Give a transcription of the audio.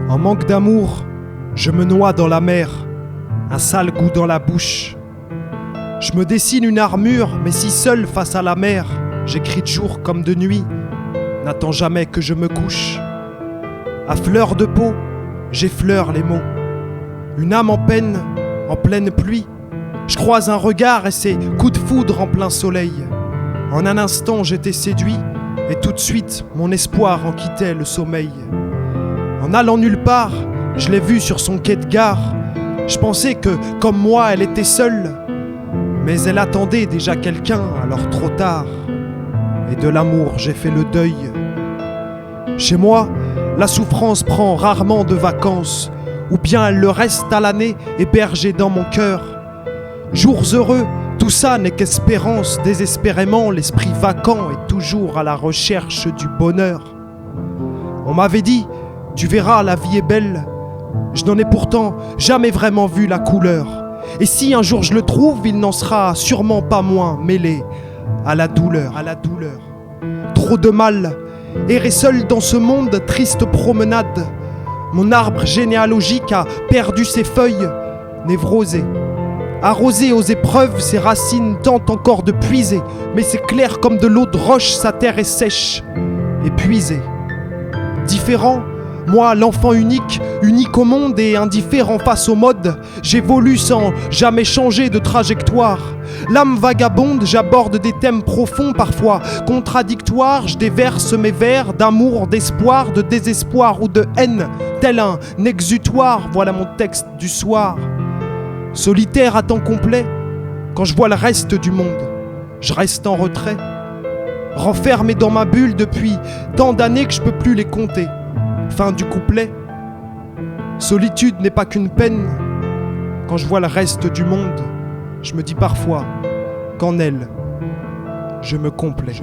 En manque d'amour, je me noie dans la mer, un sale goût dans la bouche. Je me dessine une armure, mais si seul face à la mer, j'écris de jour comme de nuit, n'attends jamais que je me couche. À fleur de peau, j'effleure les mots. Une âme en peine, en pleine pluie. Je croise un regard et c'est coup de foudre en plein soleil. En un instant, j'étais séduit et tout de suite, mon espoir en quittait le sommeil. En allant nulle part, je l'ai vue sur son quai de gare. Je pensais que, comme moi, elle était seule. Mais elle attendait déjà quelqu'un, alors trop tard. Et de l'amour, j'ai fait le deuil. Chez moi, la souffrance prend rarement de vacances, ou bien elle le reste à l'année, hébergée dans mon cœur. Jours heureux, tout ça n'est qu'espérance. Désespérément, l'esprit vacant est toujours à la recherche du bonheur. On m'avait dit, tu verras, la vie est belle. Je n'en ai pourtant jamais vraiment vu la couleur. Et si un jour je le trouve, il n'en sera sûrement pas moins mêlé à la douleur. Trop de mal, errer seul dans ce monde, triste promenade. Mon arbre généalogique a perdu ses feuilles, névrosé. Arrosé aux épreuves, ses racines tentent encore de puiser. Mais c'est clair comme de l'eau de roche, sa terre est sèche, épuisée. Différent, moi, l'enfant unique au monde et indifférent face au mode, j'évolue sans jamais changer de trajectoire. L'âme vagabonde, j'aborde des thèmes profonds, parfois contradictoires. Je déverse mes vers d'amour, d'espoir, de désespoir ou de haine, tel un exutoire. Voilà mon texte du soir. Solitaire à temps complet, quand je vois le reste du monde, je reste en retrait. Renfermé dans ma bulle depuis tant d'années que je peux plus les compter. Fin du couplet. Solitude n'est pas qu'une peine. Quand je vois le reste du monde, je me dis parfois qu'en elle, je me complais.